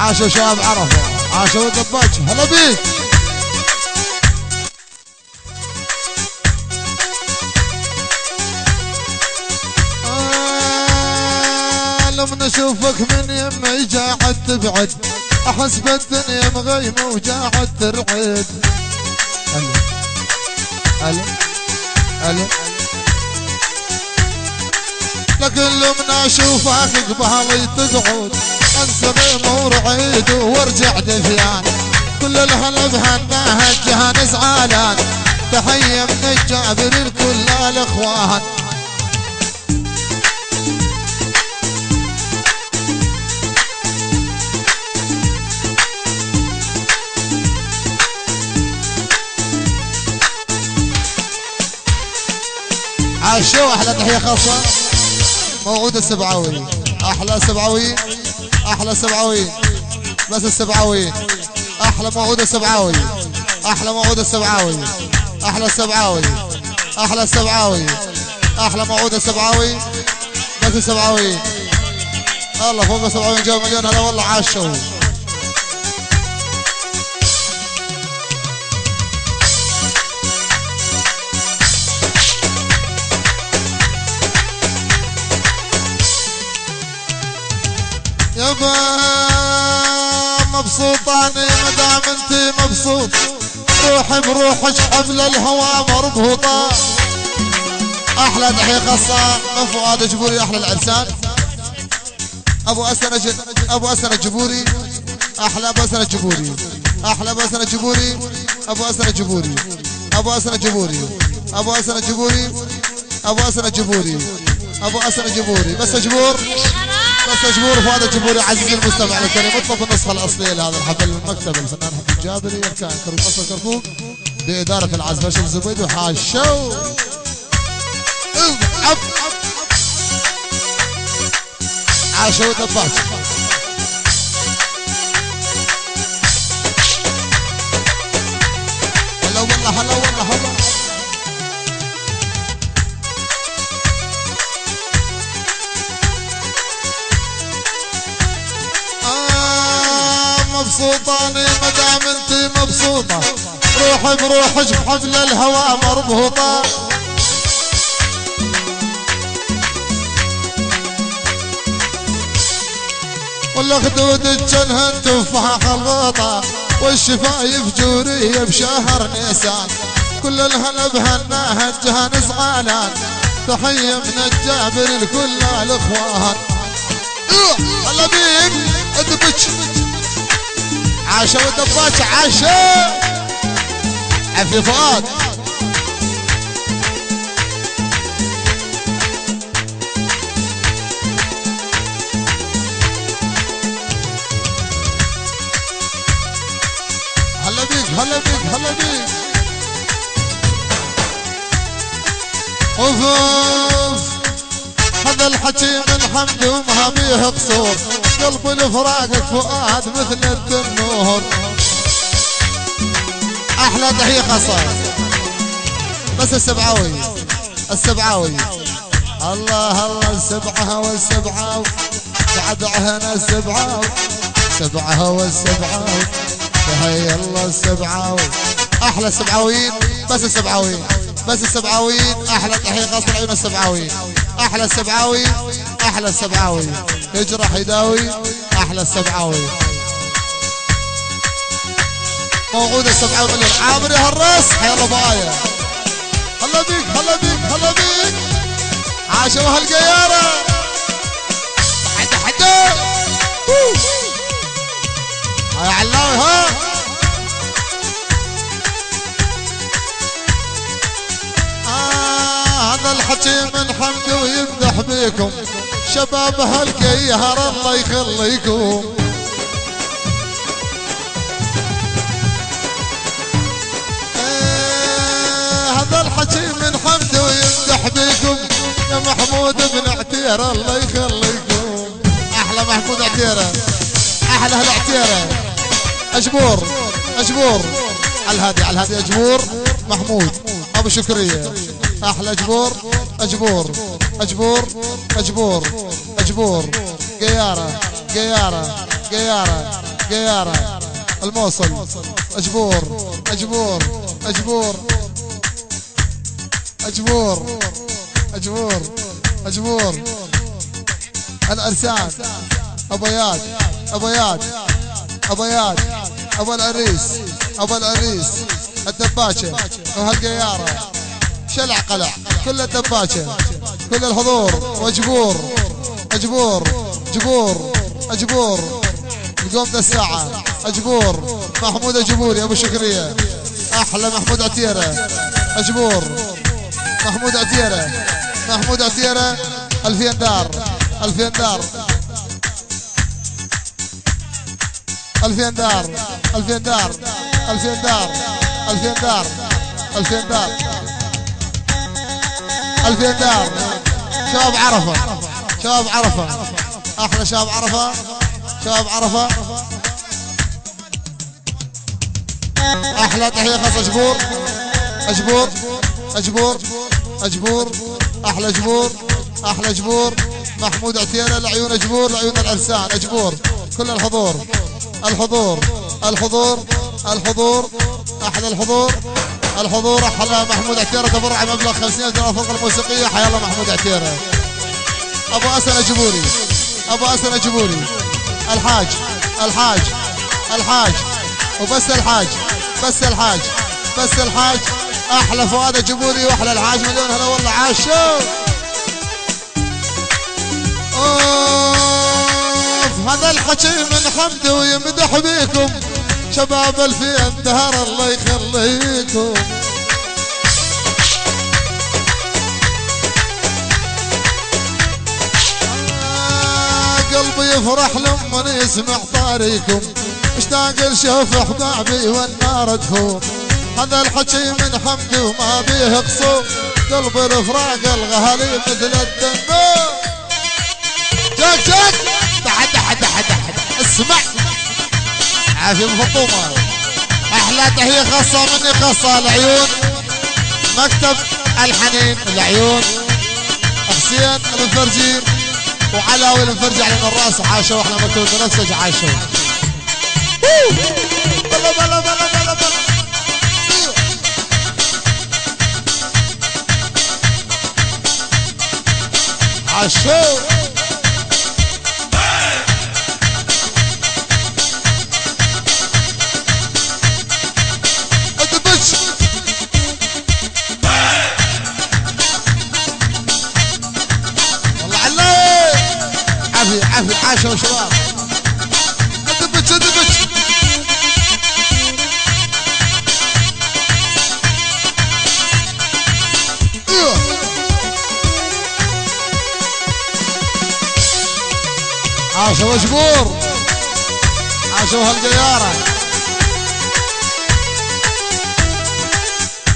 عاشوا شباب عرفه، عاشوا الدباج. هلا بيك. لما نشوفك من يمي جاعد تبعد، احس بالدنيا مغيمه وجاعد ترعد. هلا هلا لكن لما اشوفك قبالي تقعد، انسى بمور عيد وارجع دفيان. كل الهلا بهالنهج جهان زعلان، تحية من الجابر لكل الاخوان. عاشوا. احلى تحية خاصة موعود السبعاوي. احلى سبعاوي، احلى سبعاوي، بس السبعاوي. احلى موعود السبعاوي، احلى موعود السبعاوي، احلى السبعاوي، احلى السبعاوي، احلى موعود السبعاوي، بس السبعاوي. الله فوق السبعاوي جاء مليون. هلا والله عاشوا. يابا مبسوطاني مدام انتي مبسوط، روحي بروحك حبل الهوى مربوطة. احلى تحية خاصة من فؤاد جبوري. احلى العرسان ابو اسنة جبوري. احلى ابو اسنة جبوري، احلى ابو اسنة جبوري، ابو اسنة جبوري، ابو اسنة جبوري، ابو اسنة جبوري، ابو اسنة جبوري، ابو اسنة جبوري. بس جبور، بس جبور فؤاد الجبوري. عزيزي المستمع الكريم، اطلب النسخة الأصلية لهذا الحفل من مكتب الفنان حمد الجابري، أركان كرم مصر كركوك بإدارة العازف هاشم الزبيدي. وحاشوا عاشوا دباج. هلا والله هلا والله هلا. مبسوطاني مدام انتي مبسوطة، روحي بروحك بحبل الهوى مربوطة. والخدود جنهن تفاح الغطا، والشفايف جورية بشهر نيسان. كل الهلا بهالنهج جهان زعلان، تحية من الجابر لكل الاخوان. هلا بيك ادبج. عاشوا الدباج عاشوا. عفي فؤاد. هلا بيك هلا بيك هلا بيك. اوف اوف هذا الحكي من حمد وما بيه قصور، قلب لفراقك فؤاد مثل التنور. احلى تحية خاصة بس السبعاوي، السبعاوي. الله الله السبعة والسبعة بعد عهنا السبعة، سبعة والسبعة. تحية الله السبعاوي. احلى السبعاويين بس السبعاويين، بس السبعاويين. احلى تحية خاصة لعيون السبعاويين. احلى السبعاوي، احلى السبعاوي. يجرح يداوي. احلى السبعاوي. موعود السبعاوي مليون. عامر يا هالراس. يلا بايا. هلا بيك هلا بيك هلا بيك. عاشوا هالقيارة. حدا حدا. هاي علاوي ها. هذا الحكي من حمد ويمدح بيكم، شباب هالقيهر الله يخليكم. هذا الحكي من حمد ويمدح بيكم، يا محمود بن عتيرة الله يخليكم. احلى محمود عتيرة، احلى هالعتيرة. اجبور اجبور على الهادي، على الهادي اجبور محمود ابو شكرية. احلى اجبور اجبور اجبور اجبور اجبور. قيارة قيارة قيارة قيارة الموصل أجبور أجبور أجبور أجبور أجبور أجبور العرسان أبو ياد أبو ياد أبو ياد أبو العريس أبو العريس الدباشة وهالقيارة شلع قلع كل الدباشة كل الحضور وجبور أجبور جبور أجبور القوم ذا الساعة أجبور محمود أجبوري أبو شكرية أحلى محمود عتيرة أجبور محمود عتيرة محمود عتيرة 2000 دار 2000 دار 2000 دار 2000 دار 2000 دار 2000 دار 2000 دار 2000 دار شباب عرفة شباب عرفة أحلى شباب عرفة شباب عرفة أحلى تحية خاصة أجبور أجبور أجبور أجبور أحلى جبور أحلى جبور محمود عتيرة العيون أجبور العيون العرسان أجبور كل الحضور الحضور الحضور الحضور أحلى الحضور الحضور أحلى محمود عتيرة تبرع مبلغ 50,000 دينار الفرقة الموسيقية حيا الله محمود عتيرة أبو أسن أجبوري أبو أسن أجبوري الحاج الحاج الحاج وبس الحاج بس الحاج بس الحاج أحلى فؤاد أجبوري وأحلى الحاج مليون هلا والله عاشوا هذا الحكي من حمد ويمدح بيكم شباب 2000 دهر الله يخليكم قلبي يفرح لما يسمع طاريكم اشتاق لشوف احبابي والنار تفور هذا الحكي من حمد وما بيه قصور قلبي الفراق الغالي مثل الدم جاك جاك تحت تحت تحت تحت اسمع عافية مفطومة احلى تحية خاصة مني خاصة العيون مكتب الحنين العيون حسين المفرجير وعلاوي المفرجي على الراس عاشوا واحنا مكتوب بنفسج عاشوا بلا بلا بلا بلا بلا عاشوا ادبش والله علي عافية عافية عاشوا شباب ادبش ادبش عاشوا مجبور عاشوا هالقيارة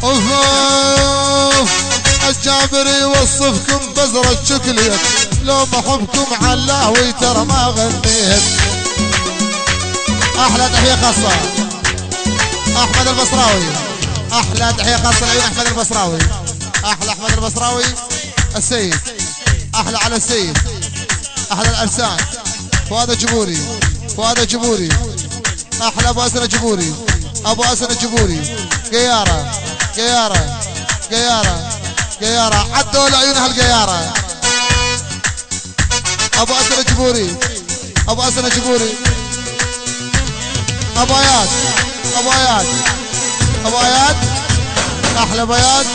اوف اوف الجابري يوصفكم بزرة شكليت لو ما حبكم علاوي ترى ما غنيت احلى تحية خاصة احمد البصراوي احلى تحية خاصة لعيون احمد البصراوي احلى احمد البصراوي السيد احلى على السيد احلى الارسان فؤاد الجبوري فؤاد الجبوري احلى ابو اسن الجبوري ابو اسن الجبوري قيارة قيارة قيارة قيارة عدوا لعيون هالقيارة ابو اسن الجبوري ابو اسن الجبوري ابو اياد ابو اياد ابو اياد احلى بياد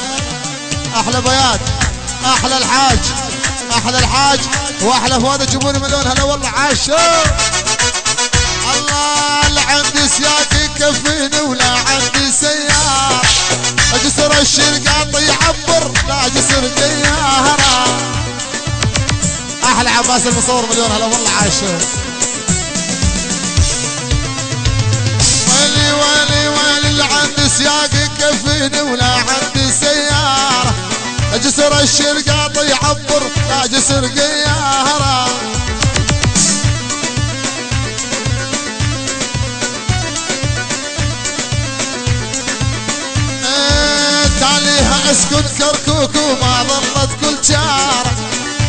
احلى بياد احلى الحاج احلى الحاج واحلى فؤاد الجبوري مليون هلا والله عاشوا الله لا عندي سياق يكفيني ولا عندي سيارة جسر الشرقاط يعبر لا جسر قيارة احلى عباس المصور مليون هلا والله عاشوا ويلي ويلي ويلي اللي عندي سياق يكفيني ولا عندي سيارة جسر الشرقاط يعبر لا جسر قيارة تاليها اسكن كركوك وما ظلت كل شارة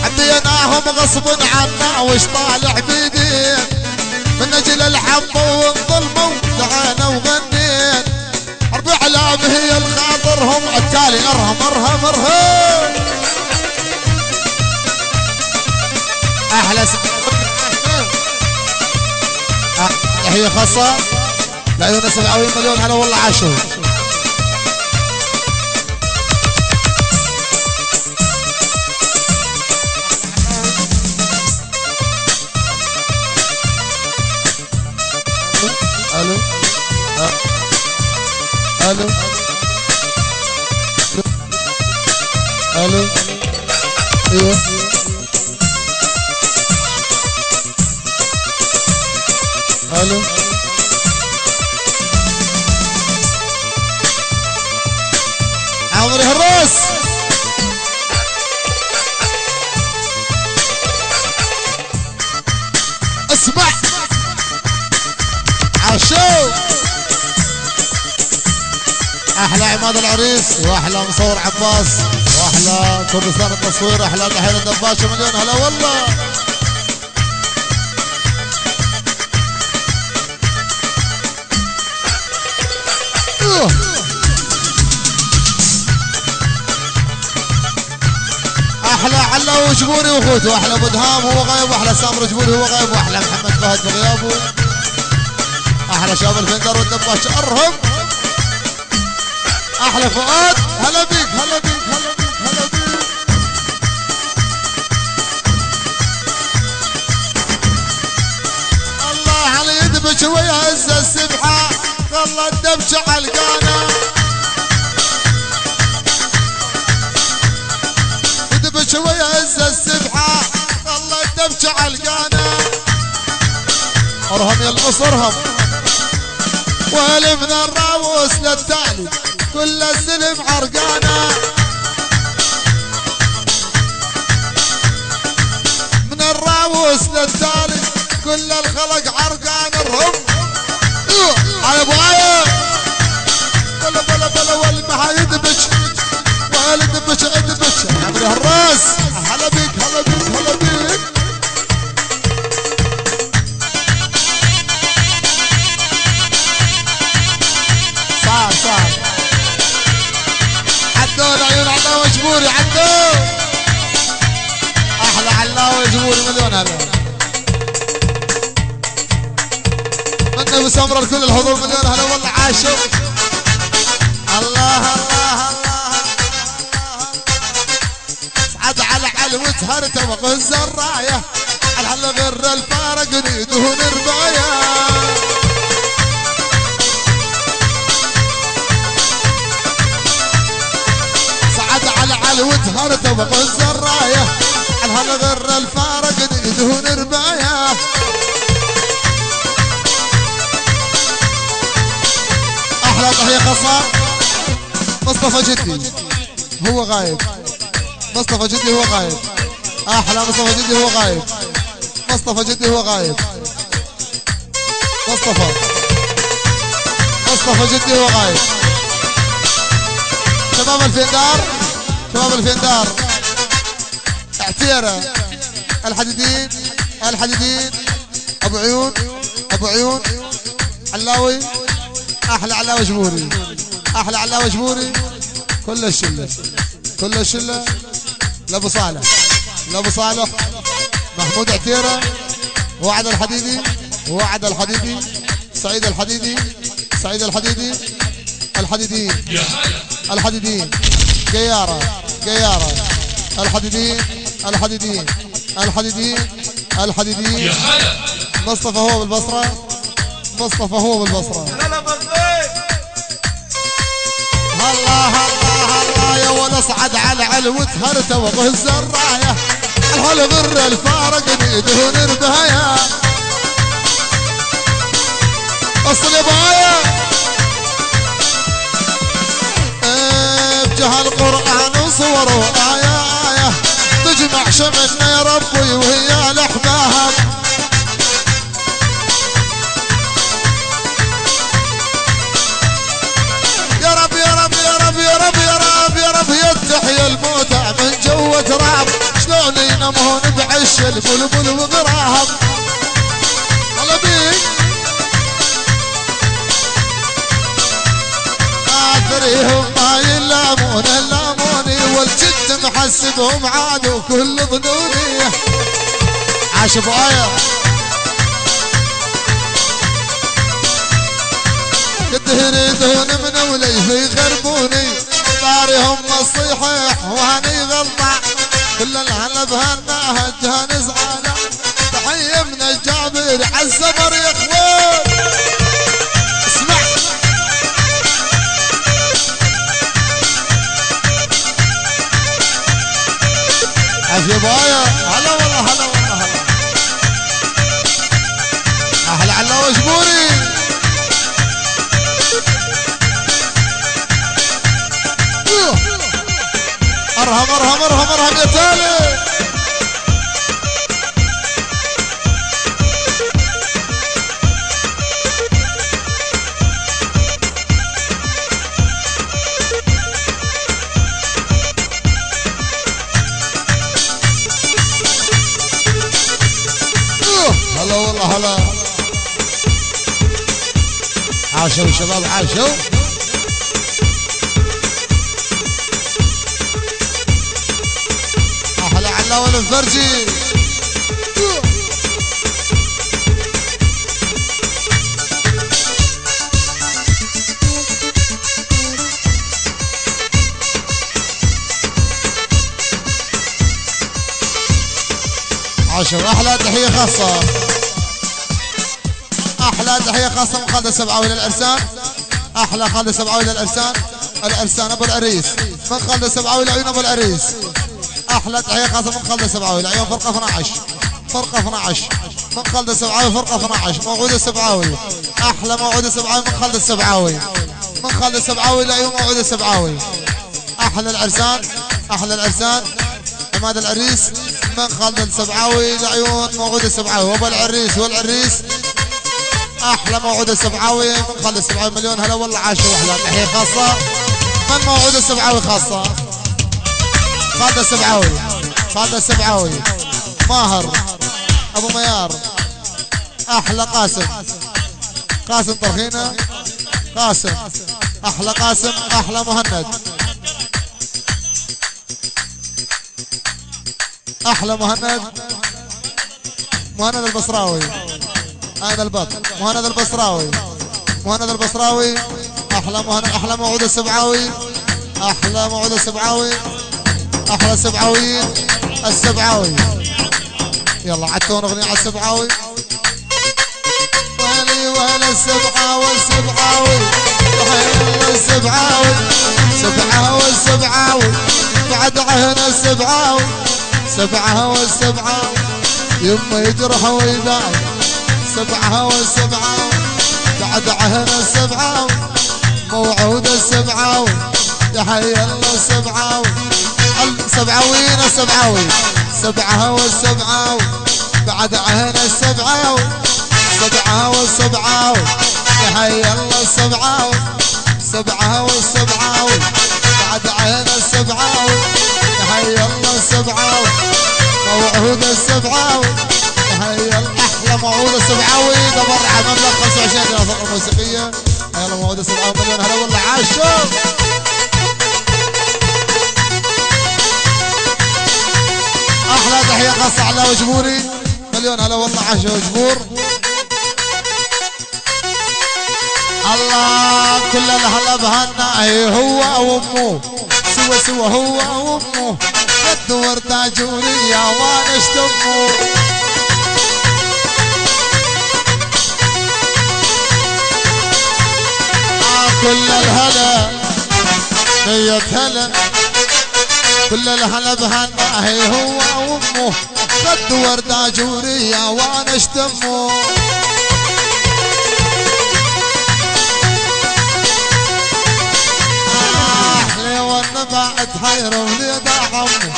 عديناهم غصب عنا وش طالع بيدين من اجل الحق عبوا وانظلموا دعينا وغنيت حرب اعلام هي الخاطرهم التالي ارهم ارهم ارهم احلى تحية خاصة لعيون 70 مليون هلا والله عاشوا الو الو الو ايوه الو عمري هالراس اسمع عاشو احلى عماد العريس واحلى مصور عباس واحلى كردستان التصوير احلى تحيه الدباشه مليون هلا والله احلى علا وجبوري واخوته احلى ابو دهام هو غايب واحلى سامر جبوري هو غايب واحلى محمد فهد بغيابه احلى شباب الفندر والدباش ارهم احلى فؤاد هلا بيك هلا بيك هلا بيك هلا بيك الله على يدبش ويهز السبحه والله الدبشه علقانه يدبش ويهز السبحه والله الدبشه علقانه ارهم يا القص ارهم ويلي من الراوس للتالي كل السلم عرقانه من الراوس للتالي كل الخلق عرقان الرم على ابويا بلا بلا بلا والمها يدبش والدبش ادبش عمري هالراس هلا بيك هلا بيك هلا بيك صار عدوا العيون علاوي جبوري عدوا احلى علاوي جبوري مليون هلا من ابو سمره لكل الحضور مليون هلا والله عاشوا الله الله الله صعد على علوة هرته وغز الرايه على غير الفارق نيدهن ربايه علوة هرته وغز الرايه على غير الفارق نيدهن ربايه احلى تحيه خاصه مصطفى جدي هو غايب مصطفى جدي هو غايب احلى مصطفى جدي هو غايب مصطفى جدي هو غايب مصطفى جدي هو غايب شباب الفندار شباب الفندار اعتيره الحديدين ابو عيون علاوي احلى علاوي جبوري احلى علاوي جبوري كل الشله لابو صالح محمود عتيره وعد الحديدي سعيد الحديدي الحديدين قياره الحديدين مصطفى هو بالبصره الله يا ولد اصعد على علوة هرته وغز الرايه الغر الفارق نيدهن ربايه اصل بايه بجه القران وصوره آية تجمع شملنا يا ربي وهي الاحباب يتحيى الموتى من جوة تراب شلون ينامون بعش البلبل وغراب هلا بيك عسبهم عاد وكل ظنوني. عاش ابو آية قد يريدون من ولي يخربوني دارهم الصيحيح وهني غلطة كل الهلا بهناها جهان زعانة. تحية من الجابر عالزمر يا اخوان. اسمع عافية بايا هلا والله هلا والله هلا احلى علاوة جبوري. ارهم ارهم ارهم ارهم يا تالي. هلا والله هلا. عاشوا شباب عاشوا. احلى علاوة الفرجي. عاشوا. احلى تحية خاصة احلى تحية خاصة من خالد السبعاوي للعرسان. احلى خالد السبعاوي للعرسان. العرسان ابو العريس من خالد السبعاوي لعيون ابو العريس. احلى تحية خاصة من خالد السبعاوي لعيون فرقة 12 فرقة 12 من خالد السبعاوي فرقة 12 موعود السبعاوي. احلى موعود السبعاوي من خالد السبعاوي من خالد السبعاوي لعيون موعود السبعاوي. احلى العرسان احلى العرسان عماد العريس من خالد السبعاوي لعيون موعود السبعاوي وابو العريس والعريس. احلى موعود السبعاوي من خالد السبعاوي مليون هلا والله. عاشوا. احلى تحية خاصة من موعود السبعاوي خاصة خالد السبعاوي. خالد السبعاوي ماهر ابو ميار. احلى قاسم قاسم طرخينة قاسم. احلى قاسم احلى مهند. احلى مهند مهند البصراوي. اين البط مهند البصراوي مهند البصراوي. احلى مهند احلى موعود السبعاوي. احلى موعود السبعاوي. احلى السبعاويين السبعاوي. يلا عدتون اغنية على السبعاوي. وهلي وهلا السبعاوي السبعاوي. وهلا السبعاوي سبعاوي السبعاوي. بعد عهنا السبعاوي سبعاوي السبعاوي. يما يجرح ويداعي سبعاوي السبعاوي. بعد عهنا السبعاوي موعود السبعاوي. تحية الله السبعاوي. السبعاويين السبعاوي سبعاوي السبعاوي. بعد عهنا السبعاوي سبعاوي السبعاوي. تحية الله السبعاوي سبعاوي السبعاوي. بعد عهنا السبعاوي تحية الله السبعاوي موعود السبعاوي. تحية احلى موعود السبعاوي. تبرع مبلغ 25 جنيه فرقة موسيقية. يلا موعود السبعاوي مليون هلا والله. عاشوا. احلى تحية خاصة على وجبوري مليون هلا والله. عاشوا وجبور. الله كل الهلا بهنا هو وامه سوا سوا هو وامه. قد ورد جوري يا وانا اشتمه. كل الهلا نية هلا كل الهلا بهنا هو وامه. قد ورد جوري يا وانا اشتمه. بعد حيروا وليد عمه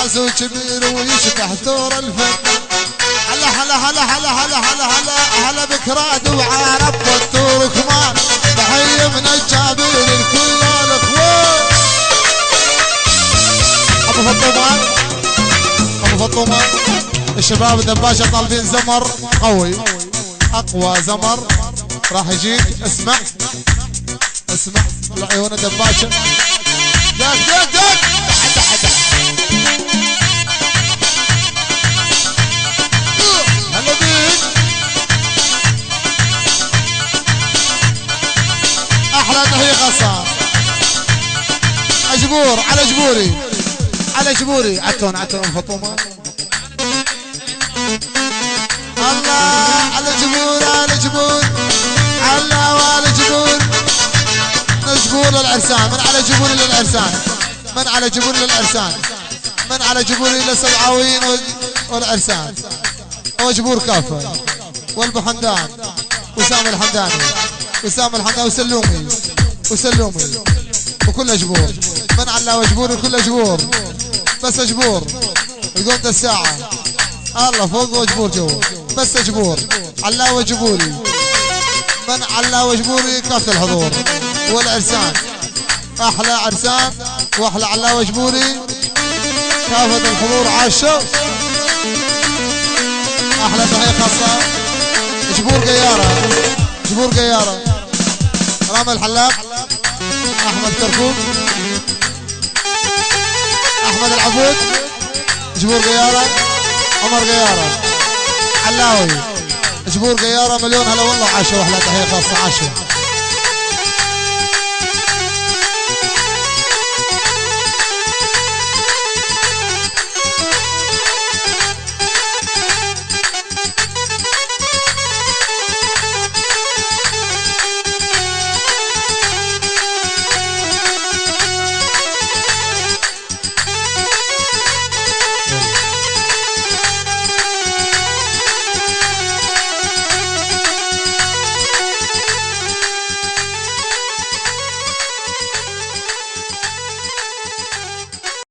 عزو كبير ويشبح ثور الفن. هلا هلا هلا هلا هلا هلا هلا هلا بكراد وعرب والثور كمان. تحية من الجابر لكل الاخوان. ابو فطومان ابو فطومان. الشباب الدباشة طالبين زمر قوي اقوى زمر راح يجيك. اسمع اسمع العيون الدباشة. دق دق دق. احلى تحيه خاصه اجبور على جبوري على جبوري عتون فطومه الله على جبور على جبور على جبور جبور للعرسان من على جبور للعرسان من على جبور للعرسان من على جبور للسبعاويين والعرسان وجبور كافه والبحمدان وسام الحمداني وسلومي وكل جبور من على وجبور كل جبور بس جبور القوم الساعة الله فوق وجبور جوا بس جبور على وجبوري من على وجبوري كافة الحضور والعرسان احلى عرسان واحلى على وجبوري كافة الحضور عاشوا احلى تحية خاصة جبور قيارة رامي الحلاق احمد كركوك احمد العبود جبور قيارة عمر قيارة علاوي جبور قيارة مليون هلا والله عاشوا احلى تحية خاصة عاشوا